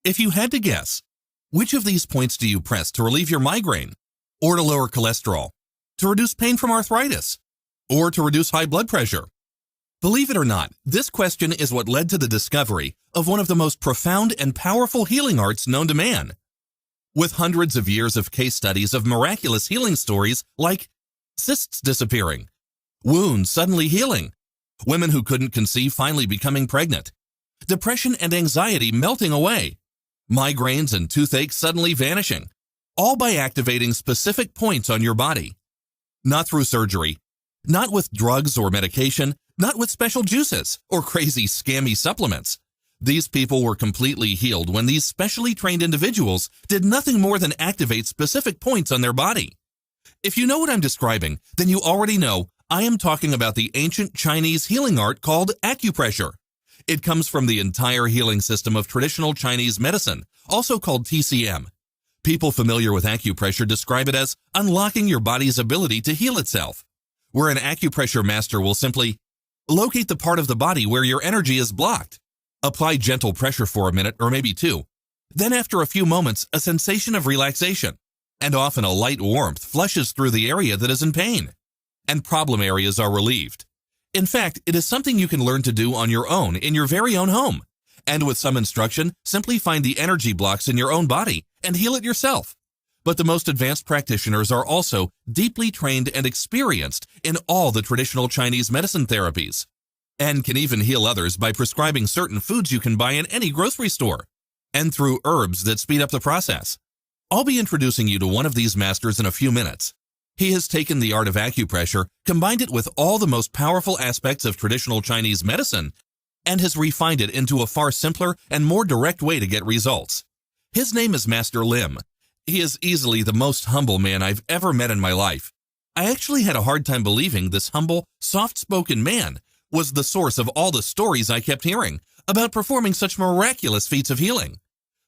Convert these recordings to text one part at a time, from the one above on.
If you had to guess, which of these points do you press to relieve your migraine, or to lower cholesterol, to reduce pain from arthritis, or to reduce high blood pressure? Believe it or not, this question is what led to the discovery of one of the most profound and powerful healing arts known to man. With hundreds of years of case studies of miraculous healing stories like cysts disappearing, wounds suddenly healing, women who couldn't conceive finally becoming pregnant, depression and anxiety melting away, migraines and toothache suddenly vanishing, all by activating specific points on your body. Not through surgery, not with drugs or medication, not with special juices or crazy scammy supplements. These people were completely healed when these specially trained individuals did nothing more than activate specific points on their body. If you know what I'm describing, then you already know I am talking about the ancient Chinese healing art called acupressure. It comes from the entire healing system of traditional Chinese medicine, also called TCM. People familiar with acupressure describe it as unlocking your body's ability to heal itself, where an acupressure master will simply locate the part of the body where your energy is blocked, apply gentle pressure for a minute or maybe two, then after a few moments, a sensation of relaxation, and often a light warmth flushes through the area that is in pain, and problem areas are relieved. In fact, it is something you can learn to do on your own in your very own home, and with some instruction, simply find the energy blocks in your own body and heal it yourself. But the most advanced practitioners are also deeply trained and experienced in all the traditional Chinese medicine therapies, and can even heal others by prescribing certain foods you can buy in any grocery store, and through herbs that speed up the process. I'll be introducing you to one of these masters in a few minutes. He has taken the art of acupressure, combined it with all the most powerful aspects of traditional Chinese medicine, and has refined it into a far simpler and more direct way to get results. His name is Master Lim. He is easily the most humble man I've ever met in my life. I actually had a hard time believing this humble, soft-spoken man was the source of all the stories I kept hearing about performing such miraculous feats of healing.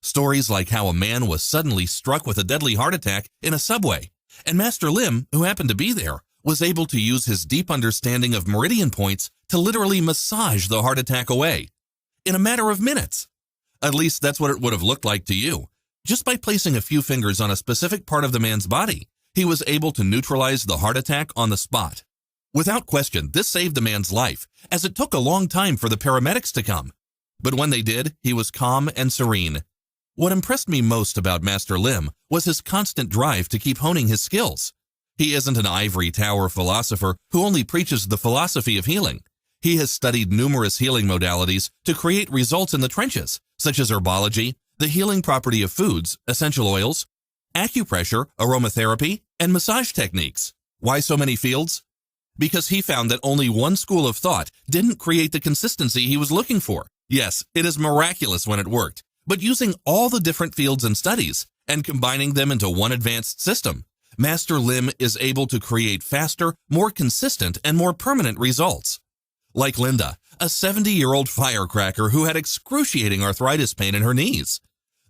Stories like how a man was suddenly struck with a deadly heart attack in a subway, and Master Lim, who happened to be there, was able to use his deep understanding of meridian points to literally massage the heart attack away in a matter of minutes. At least that's what it would have looked like to you. Just by placing a few fingers on a specific part of the man's body, he was able to neutralize the heart attack on the spot. Without question, this saved the man's life, as it took a long time for the paramedics to come. But when they did, he was calm and serene. What impressed me most about Master Lim was his constant drive to keep honing his skills. He isn't an ivory tower philosopher who only preaches the philosophy of healing. He has studied numerous healing modalities to create results in the trenches, such as herbology, the healing property of foods, essential oils, acupressure, aromatherapy, and massage techniques. Why so many fields? Because he found that only one school of thought didn't create the consistency he was looking for. Yes, it is miraculous when it worked, but using all the different fields and studies and combining them into one advanced system, Master Lim is able to create faster, more consistent, and more permanent results. Like Linda, a 70-year-old firecracker who had excruciating arthritis pain in her knees.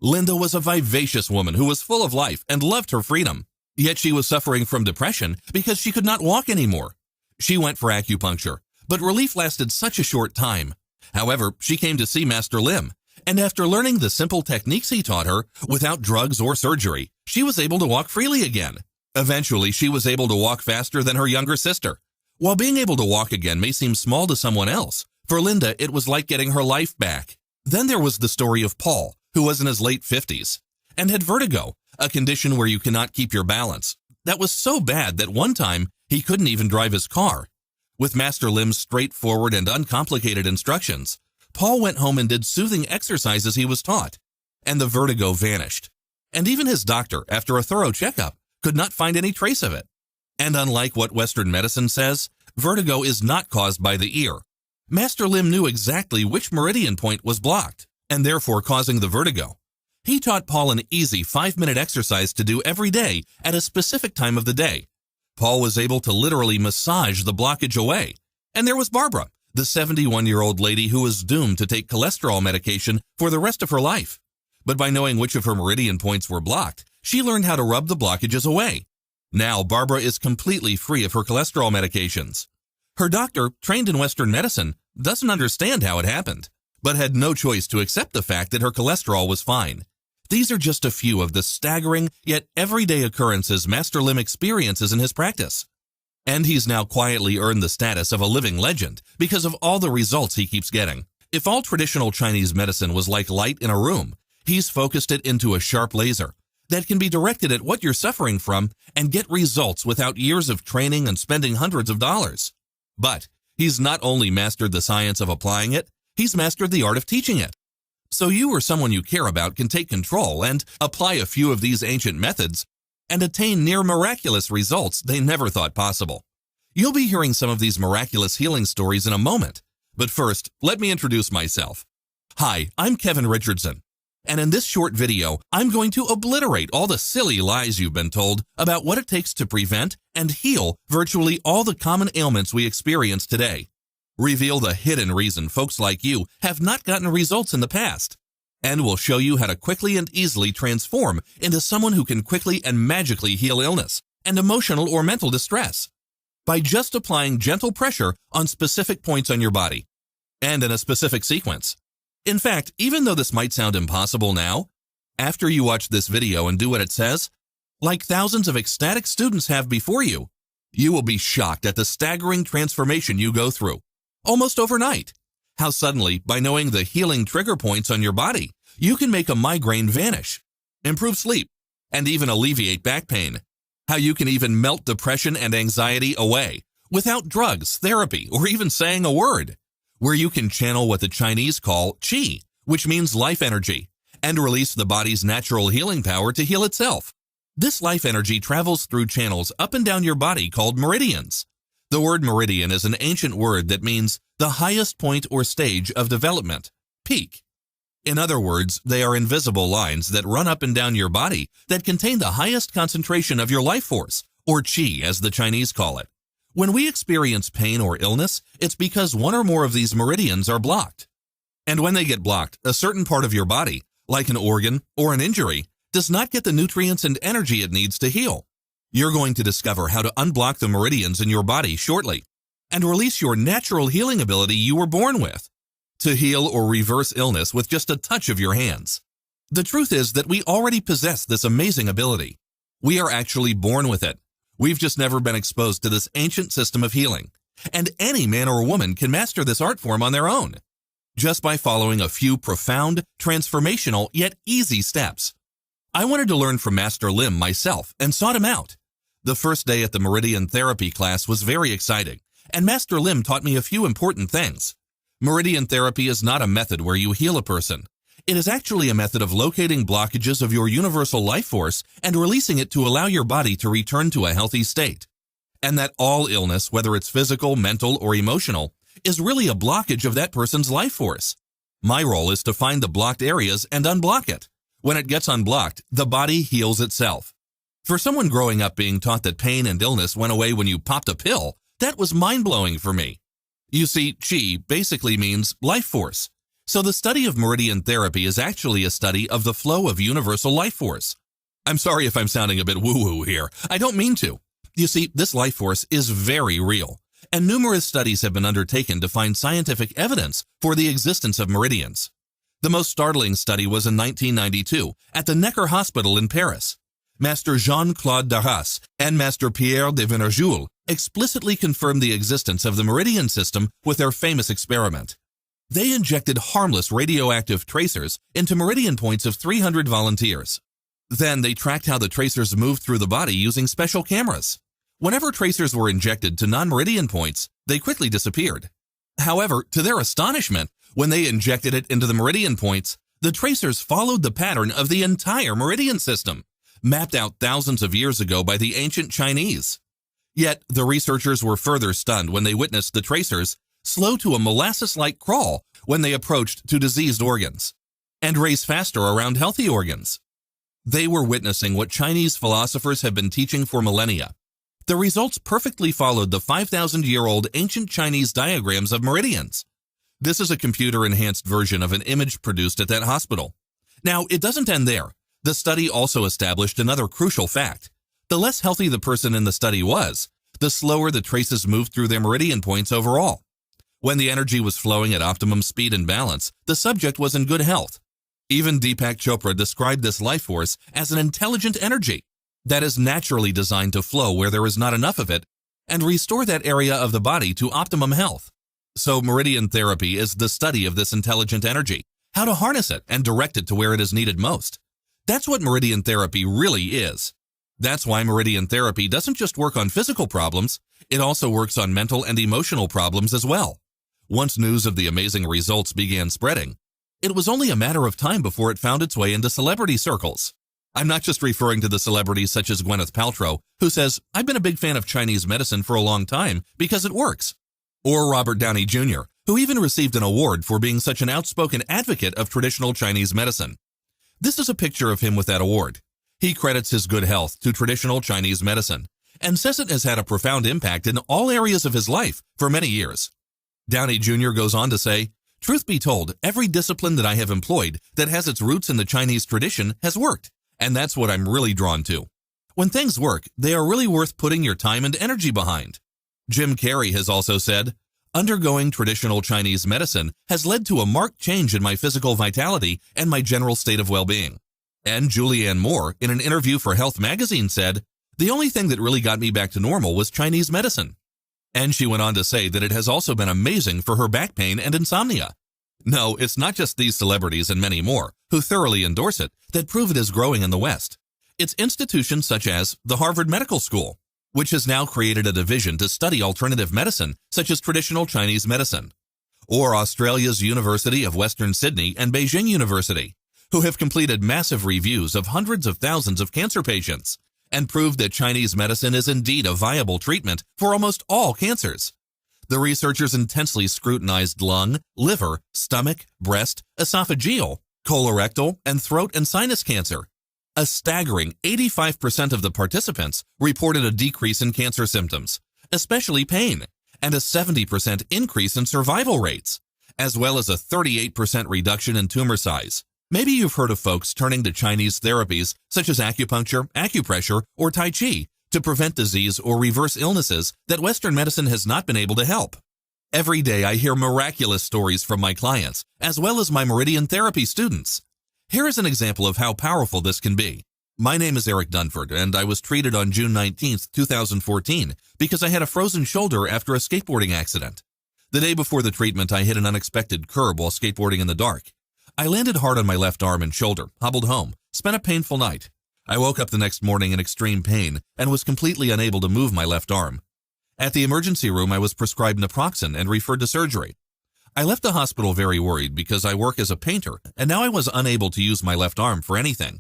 Linda was a vivacious woman who was full of life and loved her freedom. Yet she was suffering from depression because she could not walk anymore. She went for acupuncture, but relief lasted such a short time. However, she came to see Master Lim, and after learning the simple techniques he taught her, without drugs or surgery, she was able to walk freely again. Eventually, she was able to walk faster than her younger sister. While being able to walk again may seem small to someone else, for Linda it was like getting her life back. Then there was the story of Paul, who was in his late 50s, and had vertigo, a condition where you cannot keep your balance. That was so bad that one time he couldn't even drive his car. With Master Lim's straightforward and uncomplicated instructions, Paul went home and did soothing exercises he was taught, and the vertigo vanished. And even his doctor, after a thorough checkup, could not find any trace of it. And unlike what Western medicine says, vertigo is not caused by the ear. Master Lim knew exactly which meridian point was blocked, and therefore causing the vertigo. He taught Paul an easy 5-minute exercise to do every day at a specific time of the day. Paul was able to literally massage the blockage away. And there was Barbara, the 71-year-old lady who was doomed to take cholesterol medication for the rest of her life. But by knowing which of her meridian points were blocked, she learned how to rub the blockages away. Now Barbara is completely free of her cholesterol medications. Her doctor, trained in Western medicine, doesn't understand how it happened. but had no choice to accept the fact that her cholesterol was fine. These are just a few of the staggering yet everyday occurrences Master Lim experiences in his practice. And he's now quietly earned the status of a living legend because of all the results he keeps getting. If all traditional Chinese medicine was like light in a room, he's focused it into a sharp laser that can be directed at what you're suffering from and get results without years of training and spending hundreds of dollars. But he's not only mastered the science of applying it, he's mastered the art of teaching it. So you or someone you care about can take control and apply a few of these ancient methods and attain near miraculous results they never thought possible. You'll be hearing some of these miraculous healing stories in a moment, but first, let me introduce myself. Hi, I'm Kevin Richardson, and in this short video, I'm going to obliterate all the silly lies you've been told about what it takes to prevent and heal virtually all the common ailments we experience today. Reveal the hidden reason folks like you have not gotten results in the past, and we'll show you how to quickly and easily transform into someone who can quickly and magically heal illness and emotional or mental distress by just applying gentle pressure on specific points on your body and in a specific sequence. In fact, even though this might sound impossible now, after you watch this video and do what it says, like thousands of ecstatic students have before you, you will be shocked at the staggering transformation you go through, almost overnight. How suddenly, by knowing the healing trigger points on your body, you can make a migraine vanish, improve sleep, and even alleviate back pain. How you can even melt depression and anxiety away without drugs, therapy, or even saying a word. Where you can channel what the Chinese call qi, which means life energy, and release the body's natural healing power to heal itself. This life energy travels through channels up and down your body called meridians. The word meridian is an ancient word that means the highest point or stage of development, peak. In other words, they are invisible lines that run up and down your body that contain the highest concentration of your life force, or qi as the Chinese call it. When we experience pain or illness, it's because one or more of these meridians are blocked. And when they get blocked, a certain part of your body, like an organ or an injury, does not get the nutrients and energy it needs to heal. You're going to discover how to unblock the meridians in your body shortly and release your natural healing ability you were born with to heal or reverse illness with just a touch of your hands. The truth is that we already possess this amazing ability. We are actually born with it. We've just never been exposed to this ancient system of healing, and any man or woman can master this art form on their own, just by following a few profound, transformational, yet easy steps. I wanted to learn from Master Lim myself and sought him out. The first day at the Meridian Therapy class was very exciting, and Master Lim taught me a few important things. Meridian therapy is not a method where you heal a person. It is actually a method of locating blockages of your universal life force and releasing it to allow your body to return to a healthy state. And that all illness, whether it's physical, mental, or emotional, is really a blockage of that person's life force. My role is to find the blocked areas and unblock it. When it gets unblocked, the body heals itself. For someone growing up being taught that pain and illness went away when you popped a pill, that was mind-blowing for me. You see, qi basically means life force. So the study of meridian therapy is actually a study of the flow of universal life force. I'm sorry if I'm sounding a bit woo-woo here. I don't mean to. You see, this life force is very real, and numerous studies have been undertaken to find scientific evidence for the existence of meridians. The most startling study was in 1992 at the Necker Hospital in Paris. Master Jean-Claude Darras and Master Pierre de Venerjoul explicitly confirmed the existence of the meridian system with their famous experiment. They injected harmless radioactive tracers into meridian points of 300 volunteers. Then they tracked how the tracers moved through the body using special cameras. Whenever tracers were injected to non-meridian points, they quickly disappeared. However, to their astonishment, when they injected it into the meridian points, the tracers followed the pattern of the entire meridian system, mapped out thousands of years ago by the ancient Chinese. Yet, the researchers were further stunned when they witnessed the tracers slow to a molasses-like crawl when they approached to diseased organs, and race faster around healthy organs. They were witnessing what Chinese philosophers have been teaching for millennia. The results perfectly followed the 5,000-year-old ancient Chinese diagrams of meridians. This is a computer-enhanced version of an image produced at that hospital. Now, it doesn't end there. The study also established another crucial fact. The less healthy the person in the study was, the slower the traces moved through their meridian points overall. When the energy was flowing at optimum speed and balance, the subject was in good health. Even Deepak Chopra described this life force as an intelligent energy that is naturally designed to flow where there is not enough of it and restore that area of the body to optimum health. So meridian therapy is the study of this intelligent energy, how to harness it and direct it to where it is needed most. That's what meridian therapy really is. That's why meridian therapy doesn't just work on physical problems, it also works on mental and emotional problems as well. Once news of the amazing results began spreading, it was only a matter of time before it found its way into celebrity circles. I'm not just referring to the celebrities such as Gwyneth Paltrow, who says, "I've been a big fan of Chinese medicine for a long time because it works." Or Robert Downey Jr., who even received an award for being such an outspoken advocate of traditional Chinese medicine. This is a picture of him with that award. He credits his good health to traditional Chinese medicine and says it has had a profound impact in all areas of his life for many years. Downey Jr. goes on to say, "Truth be told, every discipline that I have employed that has its roots in the Chinese tradition has worked, and that's what I'm really drawn to. When things work, they are really worth putting your time and energy behind." Jim Carrey has also said, "Undergoing traditional Chinese medicine has led to a marked change in my physical vitality and my general state of well-being." And Julianne Moore, in an interview for Health magazine, said, "The only thing that really got me back to normal was Chinese medicine." And she went on to say that it has also been amazing for her back pain and insomnia. No, it's not just these celebrities and many more who thoroughly endorse it that prove it is growing in the West. It's institutions such as the Harvard Medical School, which has now created a division to study alternative medicine such as traditional Chinese medicine, or Australia's University of Western Sydney and Beijing University, who have completed massive reviews of hundreds of thousands of cancer patients and proved that Chinese medicine is indeed a viable treatment for almost all cancers. The researchers intensely scrutinized lung, liver, stomach, breast, esophageal, colorectal, and throat and sinus cancer. A staggering 85% of the participants reported a decrease in cancer symptoms, especially pain, and a 70% increase in survival rates, as well as a 38% reduction in tumor size. Maybe you've heard of folks turning to Chinese therapies such as acupuncture, acupressure, or Tai Chi to prevent disease or reverse illnesses that Western medicine has not been able to help. Every day I hear miraculous stories from my clients, as well as my meridian therapy students. Here is an example of how powerful this can be. My name is Eric Dunford, and I was treated on June 19, 2014, because I had a frozen shoulder after a skateboarding accident. The day before the treatment, I hit an unexpected curb while skateboarding in the dark. I landed hard on my left arm and shoulder, hobbled home, spent a painful night. I woke up the next morning in extreme pain and was completely unable to move my left arm. At the emergency room, I was prescribed naproxen and referred to surgery. I left the hospital very worried because I work as a painter, and now I was unable to use my left arm for anything.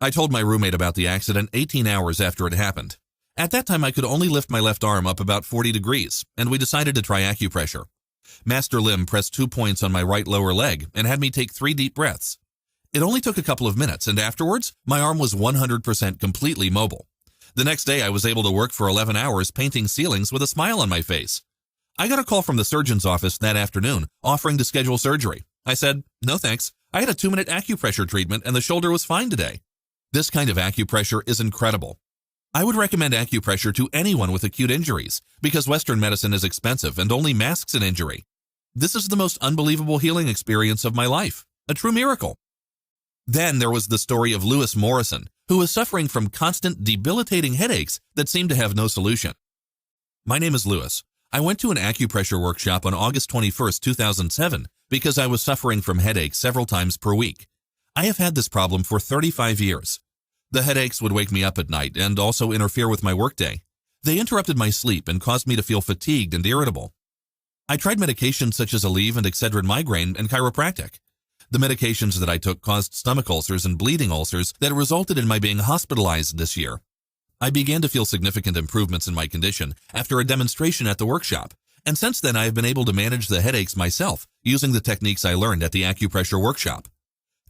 I told my roommate about the accident 18 hours after it happened. At that time, I could only lift my left arm up about 40 degrees, and we decided to try acupressure. Master Lim pressed 2 points on my right lower leg and had me take 3 deep breaths. It only took a couple of minutes, and afterwards, my arm was 100% completely mobile. The next day, I was able to work for 11 hours painting ceilings with a smile on my face. I got a call from the surgeon's office that afternoon offering to schedule surgery. I said, "No thanks. I had a 2-minute acupressure treatment and the shoulder was fine today." This kind of acupressure is incredible. I would recommend acupressure to anyone with acute injuries because Western medicine is expensive and only masks an injury. This is the most unbelievable healing experience of my life, a true miracle. Then there was the story of Lewis Morrison, who was suffering from constant debilitating headaches that seemed to have no solution. My name is Lewis. I went to an acupressure workshop on August 21, 2007 because I was suffering from headaches several times per week. I have had this problem for 35 years. The headaches would wake me up at night and also interfere with my workday. They interrupted my sleep and caused me to feel fatigued and irritable. I tried medications such as Aleve and Excedrin migraine and chiropractic. The medications that I took caused stomach ulcers and bleeding ulcers that resulted in my being hospitalized this year. I began to feel significant improvements in my condition after a demonstration at the workshop, and since then I have been able to manage the headaches myself using the techniques I learned at the acupressure workshop.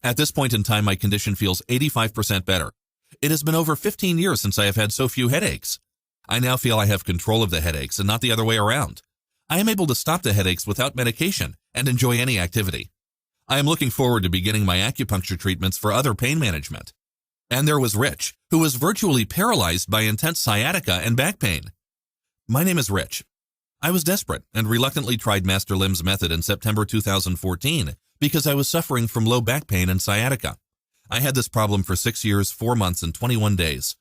At this point in time, my condition feels 85% better. It has been over 15 years since I have had so few headaches. I now feel I have control of the headaches and not the other way around. I am able to stop the headaches without medication and enjoy any activity. I am looking forward to beginning my acupuncture treatments for other pain management. And there was Rich, who was virtually paralyzed by intense sciatica and back pain. My name is Rich. I was desperate and reluctantly tried Master Lim's method in September 2014 because I was suffering from low back pain and sciatica. I had this problem for 6 years, 4 months, and 21 days.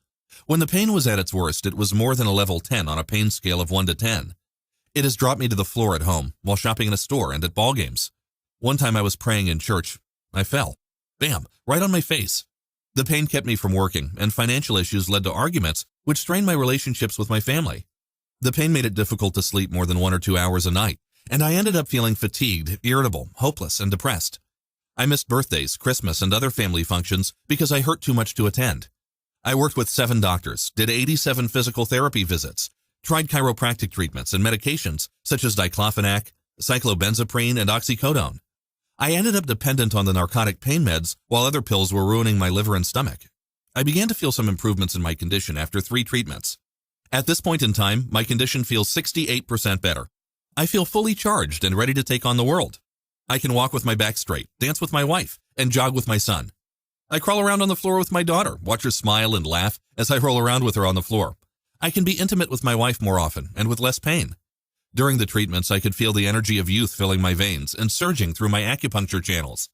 When the pain was at its worst, it was more than a level 10 on a pain scale of 1 to 10. It has dropped me to the floor at home, while shopping in a store, and at ball games. One time I was praying in church. I fell. Bam! Right on my face. The pain kept me from working, and financial issues led to arguments, which strained my relationships with my family. The pain made it difficult to sleep more than 1 or 2 hours a night, and I ended up feeling fatigued, irritable, hopeless, and depressed. I missed birthdays, Christmas, and other family functions because I hurt too much to attend. I worked with 7 doctors, did 87 physical therapy visits, tried chiropractic treatments and medications such as diclofenac, cyclobenzaprine, and oxycodone. I ended up dependent on the narcotic pain meds while other pills were ruining my liver and stomach. I began to feel some improvements in my condition after 3 treatments. At this point in time, my condition feels 68% better. I feel fully charged and ready to take on the world. I can walk with my back straight, dance with my wife, and jog with my son. I crawl around on the floor with my daughter, watch her smile and laugh as I roll around with her on the floor. I can be intimate with my wife more often and with less pain. During the treatments, I could feel the energy of youth filling my veins and surging through my acupuncture channels.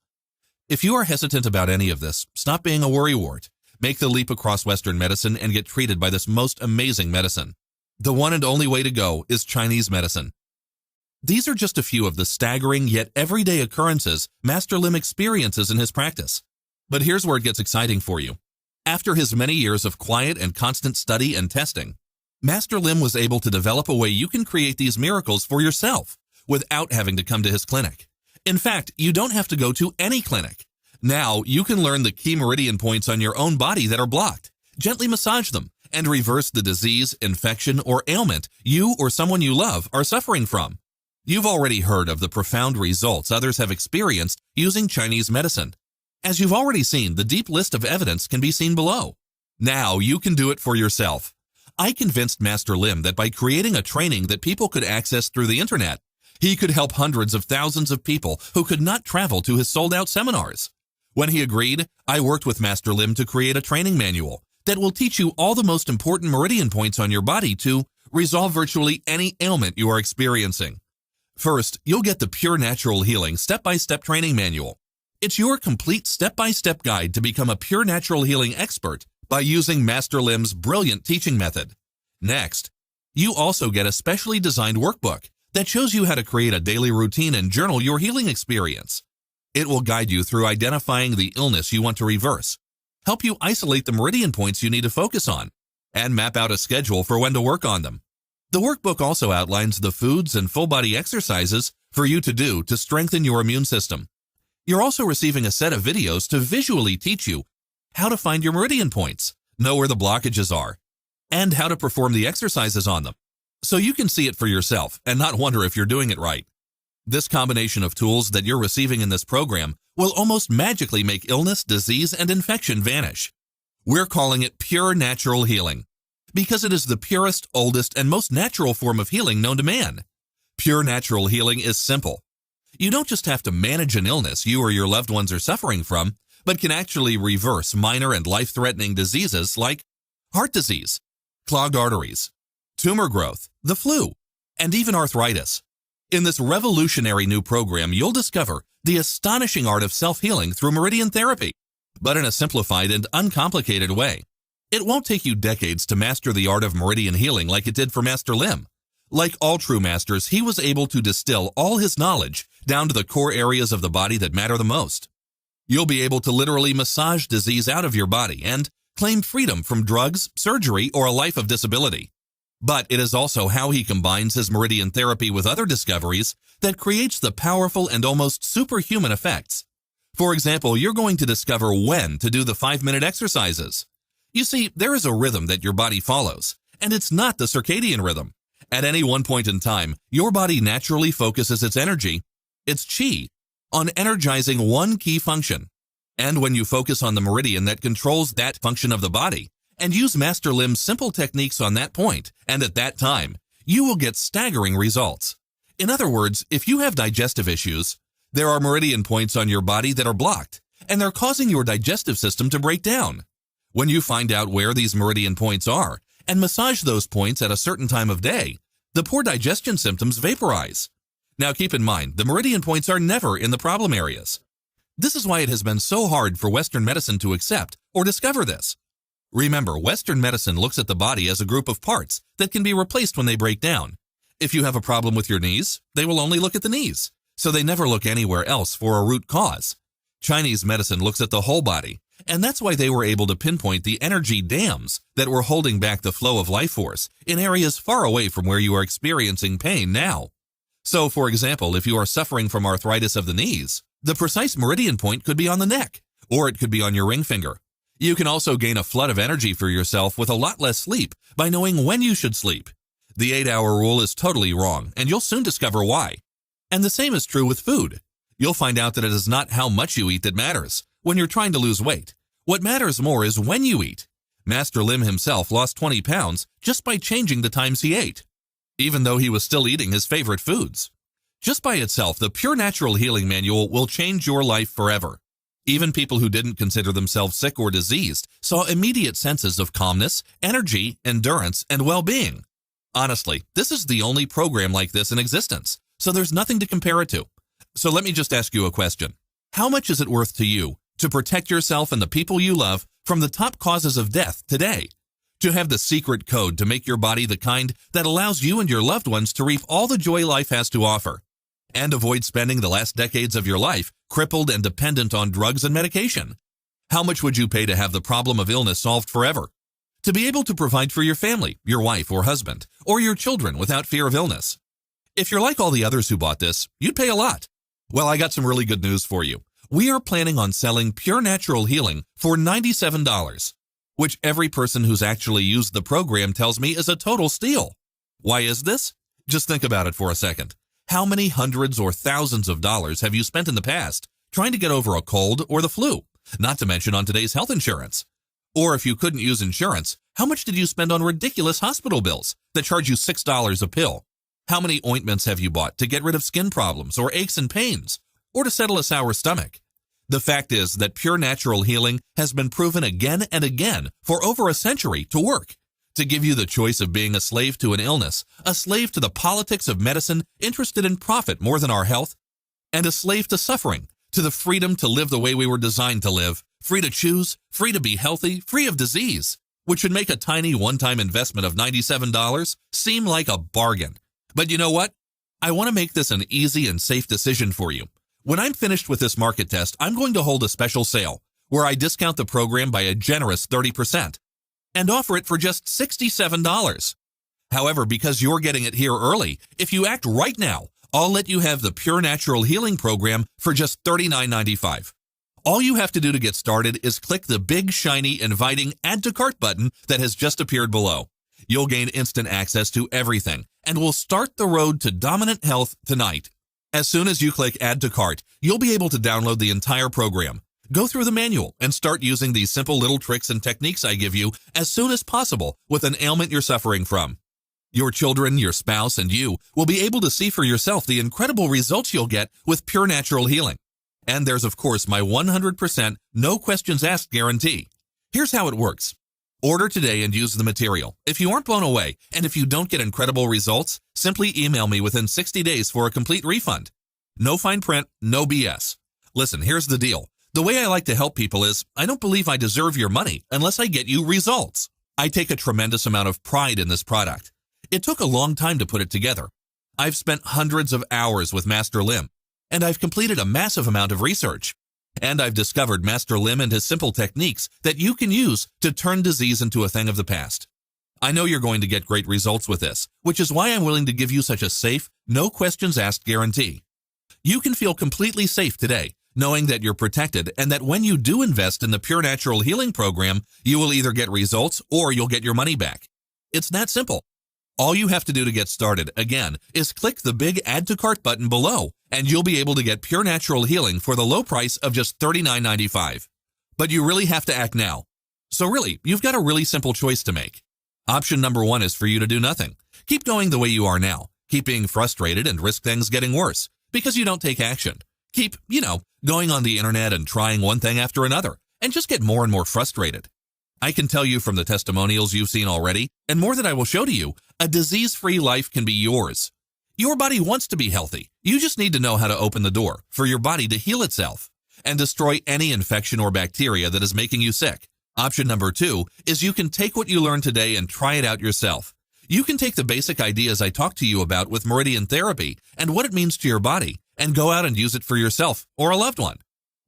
If you are hesitant about any of this, stop being a worrywart. Make the leap across Western medicine and get treated by this most amazing medicine. The one and only way to go is Chinese medicine. These are just a few of the staggering yet everyday occurrences Master Lim experiences in his practice. But here's where it gets exciting for you. After his many years of quiet and constant study and testing, Master Lim was able to develop a way you can create these miracles for yourself without having to come to his clinic. In fact, you don't have to go to any clinic. Now, you can learn the key meridian points on your own body that are blocked, gently massage them, and reverse the disease, infection, or ailment you or someone you love are suffering from. You've already heard of the profound results others have experienced using Chinese medicine. As you've already seen, the deep list of evidence can be seen below. Now you can do it for yourself. I convinced Master Lim that by creating a training that people could access through the internet, he could help hundreds of thousands of people who could not travel to his sold-out seminars. When he agreed, I worked with Master Lim to create a training manual that will teach you all the most important meridian points on your body to resolve virtually any ailment you are experiencing. First, you'll get the Pure Natural Healing Step-by-Step Training Manual. It's your complete step-by-step guide to become a pure natural healing expert by using Master Lim's brilliant teaching method. Next, you also get a specially designed workbook that shows you how to create a daily routine and journal your healing experience. It will guide you through identifying the illness you want to reverse, help you isolate the meridian points you need to focus on, and map out a schedule for when to work on them. The workbook also outlines the foods and full-body exercises for you to do to strengthen your immune system. You're also receiving a set of videos to visually teach you how to find your meridian points, know where the blockages are, and how to perform the exercises on them, so you can see it for yourself and not wonder if you're doing it right. This combination of tools that you're receiving in this program will almost magically make illness, disease, and infection vanish. We're calling it Pure Natural Healing because it is the purest, oldest, and most natural form of healing known to man. Pure Natural Healing is simple. You don't just have to manage an illness you or your loved ones are suffering from, but can actually reverse minor and life-threatening diseases like heart disease, clogged arteries, tumor growth, the flu, and even arthritis. In this revolutionary new program, you'll discover the astonishing art of self-healing through meridian therapy, but in a simplified and uncomplicated way. It won't take you decades to master the art of meridian healing like it did for Master Lim. Like all true masters, he was able to distill all his knowledge down to the core areas of the body that matter the most. You'll be able to literally massage disease out of your body and claim freedom from drugs, surgery, or a life of disability. But it is also how he combines his meridian therapy with other discoveries that creates the powerful and almost superhuman effects. For example, you're going to discover when to do the 5-minute exercises. You see, there is a rhythm that your body follows, and it's not the circadian rhythm. At any one point in time, your body naturally focuses its energy, its qi, on energizing one key function. And when you focus on the meridian that controls that function of the body, and use Master Lim's simple techniques on that point and at that time, you will get staggering results. In other words, if you have digestive issues, there are meridian points on your body that are blocked, and they're causing your digestive system to break down. When you find out where these meridian points are and massage those points at a certain time of day, The poor digestion symptoms vaporize. Now keep in mind, the meridian points are never in the problem areas. This is why it has been so hard for Western medicine to accept or discover this. Remember, Western medicine looks at the body as a group of parts that can be replaced when they break down. If you have a problem with your knees, they will only look at the knees, so they never look anywhere else for a root cause. Chinese medicine looks at the whole body, and that's why they were able to pinpoint the energy dams that were holding back the flow of life force in areas far away from where you are experiencing pain now. So, for example, if you are suffering from arthritis of the knees, the precise meridian point could be on the neck, or it could be on your ring finger. You can also gain a flood of energy for yourself with a lot less sleep by knowing when you should sleep. The 8-hour rule is totally wrong, and you'll soon discover why. And the same is true with food. You'll find out that it is not how much you eat that matters when you're trying to lose weight. What matters more is when you eat. Master Lim himself lost 20 pounds just by changing the times he ate, even though he was still eating his favorite foods. Just by itself, the Pure Natural Healing Manual will change your life forever. Even people who didn't consider themselves sick or diseased saw immediate senses of calmness, energy, endurance, and well-being. Honestly, this is the only program like this in existence, so there's nothing to compare it to. So let me just ask you a question. How much is it worth to you to protect yourself and the people you love from the top causes of death today? To have the secret code to make your body the kind that allows you and your loved ones to reap all the joy life has to offer, and avoid spending the last decades of your life crippled and dependent on drugs and medication? How much would you pay to have the problem of illness solved forever? To be able to provide for your family, your wife or husband, or your children without fear of illness? If you're like all the others who bought this, you'd pay a lot. Well, I got some really good news for you. We are planning on selling Pure Natural Healing for $97, which every person who's actually used the program tells me is a total steal. Why is this? Just think about it for a second. How many hundreds or thousands of dollars have you spent in the past trying to get over a cold or the flu, not to mention on today's health insurance? Or if you couldn't use insurance, how much did you spend on ridiculous hospital bills that charge you $6 a pill? How many ointments have you bought to get rid of skin problems or aches and pains, or to settle a sour stomach? The fact is that Pure Natural Healing has been proven again and again for over a century to work, to give you the choice of being a slave to an illness, a slave to the politics of medicine interested in profit more than our health, and a slave to suffering, to the freedom to live the way we were designed to live, free to choose, free to be healthy, free of disease, which should make a tiny one-time investment of $97 seem like a bargain. But you know what? I want to make this an easy and safe decision for you. When I'm finished with this market test, I'm going to hold a special sale where I discount the program by a generous 30% and offer it for just $67. However, because you're getting it here early, if you act right now, I'll let you have the Pure Natural Healing Program for just $39.95. All you have to do to get started is click the big, shiny, inviting Add to Cart button that has just appeared below. You'll gain instant access to everything, and we'll start the road to dominant health tonight. As soon as you click Add to Cart, you'll be able to download the entire program, go through the manual, and start using these simple little tricks and techniques I give you as soon as possible with an ailment you're suffering from. Your children, your spouse, and you will be able to see for yourself the incredible results you'll get with Pure Natural Healing. And there's, of course, my 100% no questions asked guarantee. Here's how it works. Order today and use the material. If you aren't blown away, and if you don't get incredible results, simply email me within 60 days for a complete refund. No fine print, no BS. Listen, here's the deal. The way I like to help people is, I don't believe I deserve your money unless I get you results. I take a tremendous amount of pride in this product. It took a long time to put it together. I've spent hundreds of hours with Master Lim, and I've completed a massive amount of research. And I've discovered Master Lim and his simple techniques that you can use to turn disease into a thing of the past. I know you're going to get great results with this, which is why I'm willing to give you such a safe, no questions asked guarantee. You can feel completely safe today, knowing that you're protected and that when you do invest in the Pure Natural Healing Program, you will either get results or you'll get your money back. It's that simple. All you have to do to get started, again, is click the big Add to Cart button below, and you'll be able to get Pure Natural Healing for the low price of just $39.95. But you really have to act now. So really, you've got a really simple choice to make. Option number 1 is for you to do nothing. Keep going the way you are now. Keep being frustrated and risk things getting worse because you don't take action. Keep, going on the internet and trying one thing after another and just get more and more frustrated. I can tell you from the testimonials you've seen already, and more that I will show to you, a disease-free life can be yours. Your body wants to be healthy. You just need to know how to open the door for your body to heal itself and destroy any infection or bacteria that is making you sick. Option number 2 is you can take what you learned today and try it out yourself. You can take the basic ideas I talked to you about with Meridian Therapy and what it means to your body and go out and use it for yourself or a loved one.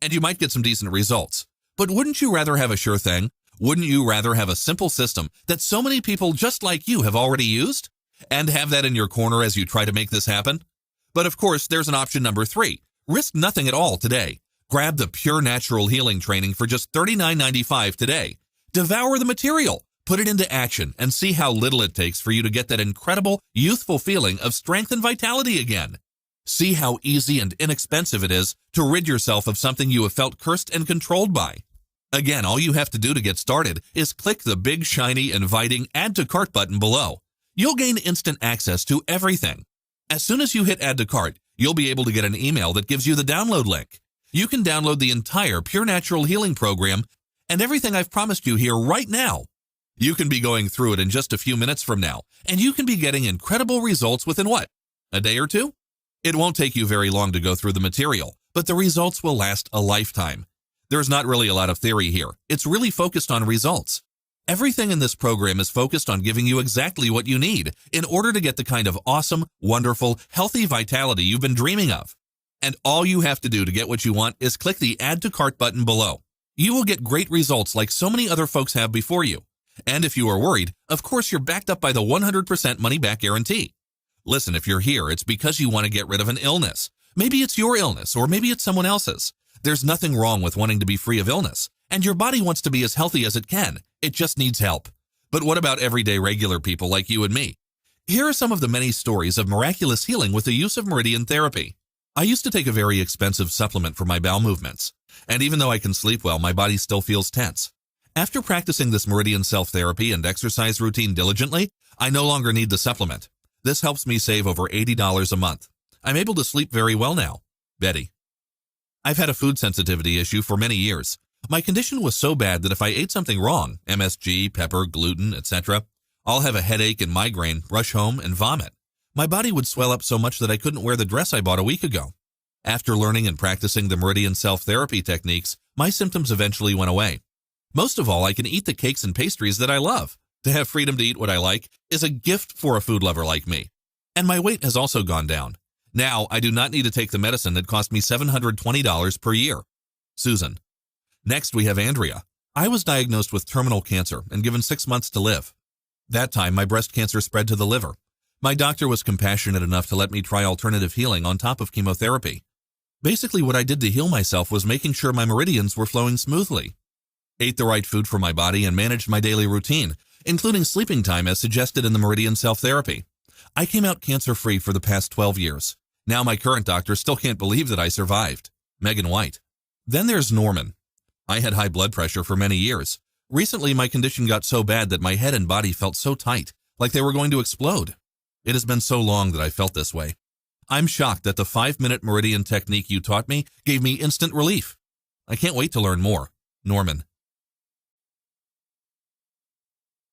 And you might get some decent results. But wouldn't you rather have a sure thing? Wouldn't you rather have a simple system that so many people just like you have already used? And have that in your corner as you try to make this happen? But of course, there's an option number 3. Risk nothing at all today. Grab the Pure Natural Healing Training for just $39.95 today. Devour the material, put it into action, and see how little it takes for you to get that incredible, youthful feeling of strength and vitality again. See how easy and inexpensive it is to rid yourself of something you have felt cursed and controlled by. Again, all you have to do to get started is click the big, shiny, inviting Add to Cart button below. You'll gain instant access to everything. As soon as you hit Add to Cart, you'll be able to get an email that gives you the download link. You can download the entire Pure Natural Healing Program and everything I've promised you here right now. You can be going through it in just a few minutes from now, and you can be getting incredible results within what? A day or two? It won't take you very long to go through the material, but the results will last a lifetime. There's not really a lot of theory here. It's really focused on results. Everything in this program is focused on giving you exactly what you need in order to get the kind of awesome, wonderful, healthy vitality you've been dreaming of. And all you have to do to get what you want is click the Add to Cart button below. You will get great results like so many other folks have before you. And if you are worried, of course you're backed up by the 100% money-back guarantee. Listen, if you're here, it's because you want to get rid of an illness. Maybe it's your illness, or maybe it's someone else's. There's nothing wrong with wanting to be free of illness, and your body wants to be as healthy as it can. It just needs help. But what about everyday regular people like you and me? Here are some of the many stories of miraculous healing with the use of Meridian Therapy. I used to take a very expensive supplement for my bowel movements, and even though I can sleep well, my body still feels tense. After practicing this Meridian self-therapy and exercise routine diligently, I no longer need the supplement. This helps me save over $80 a month. I'm able to sleep very well now. Betty. I've had a food sensitivity issue for many years. My condition was so bad that if I ate something wrong, MSG, pepper, gluten, etc., I'll have a headache and migraine, rush home, and vomit. My body would swell up so much that I couldn't wear the dress I bought a week ago. After learning and practicing the Meridian self-therapy techniques, my symptoms eventually went away. Most of all, I can eat the cakes and pastries that I love. To have freedom to eat what I like is a gift for a food lover like me. And my weight has also gone down. Now, I do not need to take the medicine that cost me $720 per year. Susan. Next, we have Andrea. I was diagnosed with terminal cancer and given 6 months to live. That time, my breast cancer spread to the liver. My doctor was compassionate enough to let me try alternative healing on top of chemotherapy. Basically, what I did to heal myself was making sure my meridians were flowing smoothly. Ate the right food for my body and managed my daily routine, including sleeping time as suggested in the Meridian self-therapy. I came out cancer-free for the past 12 years. Now my current doctor still can't believe that I survived. Megan White. Then there's Norman. I had high blood pressure for many years. Recently, my condition got so bad that my head and body felt so tight, like they were going to explode. It has been so long that I felt this way. I'm shocked that the 5-minute Meridian technique you taught me gave me instant relief. I can't wait to learn more. Norman.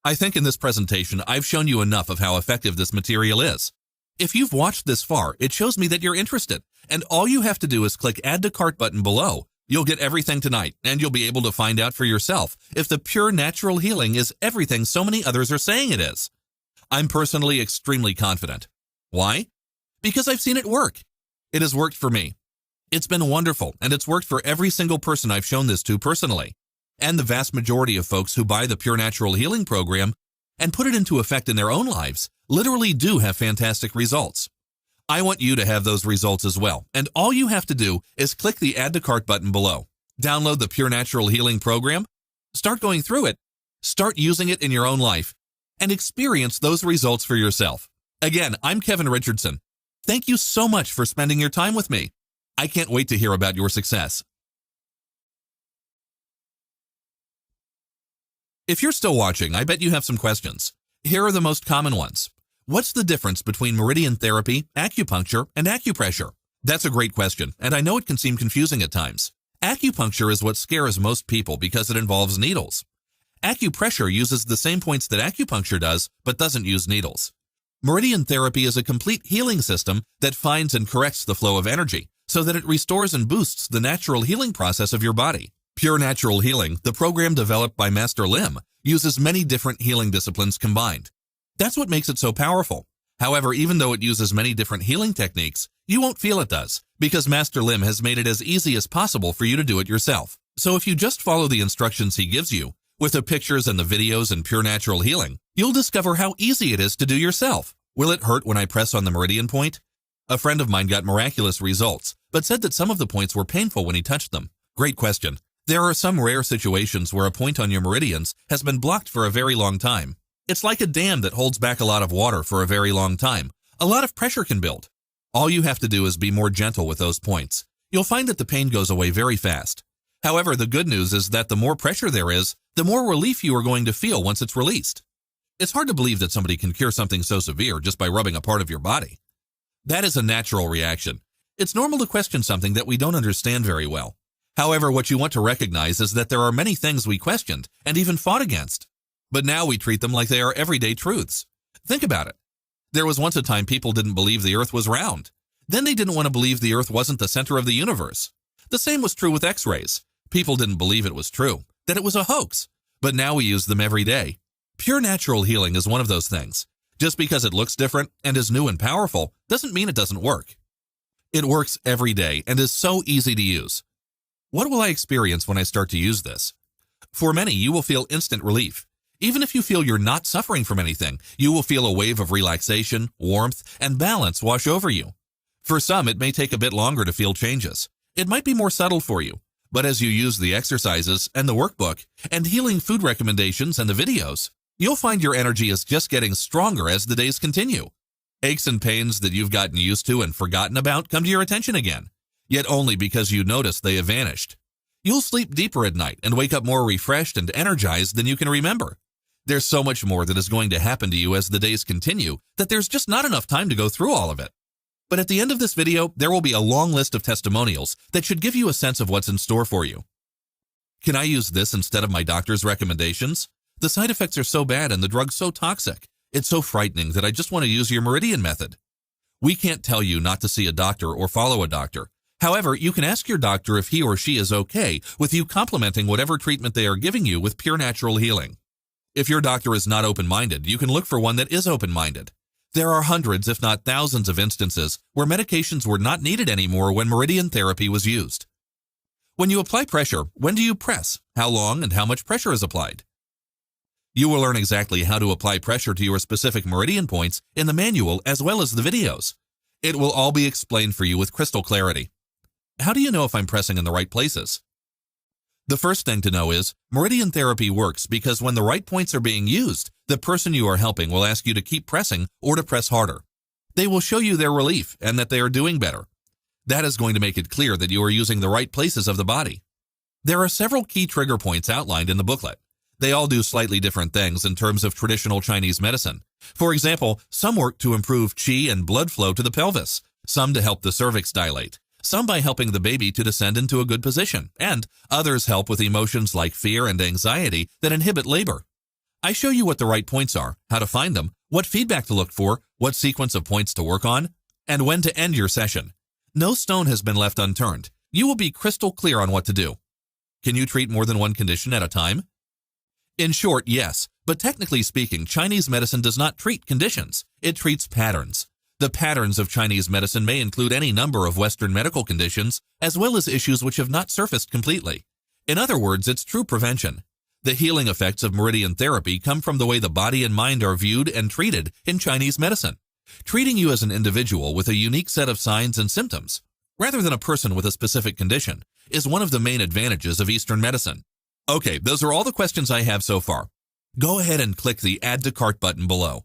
I think in this presentation, I've shown you enough of how effective this material is. If you've watched this far, it shows me that you're interested, and all you have to do is click Add to Cart button below. You'll get everything tonight, and you'll be able to find out for yourself if the Pure Natural Healing is everything so many others are saying it is. I'm personally extremely confident. Why? Because I've seen it work. It has worked for me. It's been wonderful, and it's worked for every single person I've shown this to personally. And the vast majority of folks who buy the Pure Natural Healing Program and put it into effect in their own lives literally do have fantastic results. I want you to have those results as well, and all you have to do is click the Add to Cart button below. Download the Pure Natural Healing Program, start going through it, start using it in your own life, and experience those results for yourself. Again, I'm Kevin Richardson. Thank you so much for spending your time with me. I can't wait to hear about your success. If you're still watching, I bet you have some questions. Here are the most common ones. What's the difference between Meridian Therapy, acupuncture, and acupressure? That's a great question, and I know it can seem confusing at times. Acupuncture is what scares most people because it involves needles. Acupressure uses the same points that acupuncture does, but doesn't use needles. Meridian therapy is a complete healing system that finds and corrects the flow of energy so that it restores and boosts the natural healing process of your body. Pure Natural Healing, the program developed by Master Lim, uses many different healing disciplines combined. That's what makes it so powerful. However, even though it uses many different healing techniques, you won't feel it does, because Master Lim has made it as easy as possible for you to do it yourself. So if you just follow the instructions he gives you, with the pictures and the videos and Pure Natural Healing, you'll discover how easy it is to do yourself. Will it hurt when I press on the meridian point? A friend of mine got miraculous results, but said that some of the points were painful when he touched them. Great question. There are some rare situations where a point on your meridians has been blocked for a very long time. It's like a dam that holds back a lot of water for a very long time. A lot of pressure can build. All you have to do is be more gentle with those points. You'll find that the pain goes away very fast. However, the good news is that the more pressure there is, the more relief you are going to feel once it's released. It's hard to believe that somebody can cure something so severe just by rubbing a part of your body. That is a natural reaction. It's normal to question something that we don't understand very well. However, what you want to recognize is that there are many things we questioned and even fought against. But now we treat them like they are everyday truths. Think about it. There was once a time people didn't believe the earth was round. Then they didn't want to believe the earth wasn't the center of the universe. The same was true with X-rays. People didn't believe it was true, that it was a hoax. But now we use them every day. Pure Natural Healing is one of those things. Just because it looks different and is new and powerful doesn't mean it doesn't work. It works every day and is so easy to use. What will I experience when I start to use this? For many, you will feel instant relief. Even if you feel you're not suffering from anything, you will feel a wave of relaxation, warmth, and balance wash over you. For some, it may take a bit longer to feel changes. It might be more subtle for you. But as you use the exercises and the workbook and healing food recommendations and the videos, you'll find your energy is just getting stronger as the days continue. Aches and pains that you've gotten used to and forgotten about come to your attention again, yet only because you noticed they have vanished. You'll sleep deeper at night and wake up more refreshed and energized than you can remember. There's so much more that is going to happen to you as the days continue that there's just not enough time to go through all of it. But at the end of this video, there will be a long list of testimonials that should give you a sense of what's in store for you. Can I use this instead of my doctor's recommendations? The side effects are so bad and the drug's so toxic. It's so frightening that I just want to use your meridian method. We can't tell you not to see a doctor or follow a doctor. However, you can ask your doctor if he or she is okay with you complementing whatever treatment they are giving you with Pure Natural Healing. If your doctor is not open-minded, you can look for one that is open-minded. There are hundreds, if not thousands, of instances where medications were not needed anymore when meridian therapy was used. When you apply pressure, when do you press? How long and how much pressure is applied? You will learn exactly how to apply pressure to your specific meridian points in the manual as well as the videos. It will all be explained for you with crystal clarity. How do you know if I'm pressing in the right places? The first thing to know is, meridian therapy works because when the right points are being used, the person you are helping will ask you to keep pressing or to press harder. They will show you their relief and that they are doing better. That is going to make it clear that you are using the right places of the body. There are several key trigger points outlined in the booklet. They all do slightly different things in terms of traditional Chinese medicine. For example, some work to improve qi and blood flow to the pelvis, some to help the cervix dilate, some by helping the baby to descend into a good position, and others help with emotions like fear and anxiety that inhibit labor. I show you what the right points are, how to find them, what feedback to look for, what sequence of points to work on, and when to end your session. No stone has been left unturned. You will be crystal clear on what to do. Can you treat more than one condition at a time? In short, yes, but technically speaking, Chinese medicine does not treat conditions. It treats patterns. The patterns of Chinese medicine may include any number of Western medical conditions, as well as issues which have not surfaced completely. In other words, it's true prevention. The healing effects of meridian therapy come from the way the body and mind are viewed and treated in Chinese medicine, treating you as an individual with a unique set of signs and symptoms, rather than a person with a specific condition, is one of the main advantages of Eastern medicine. Okay, those are all the questions I have so far. Go ahead and click the Add to Cart button below.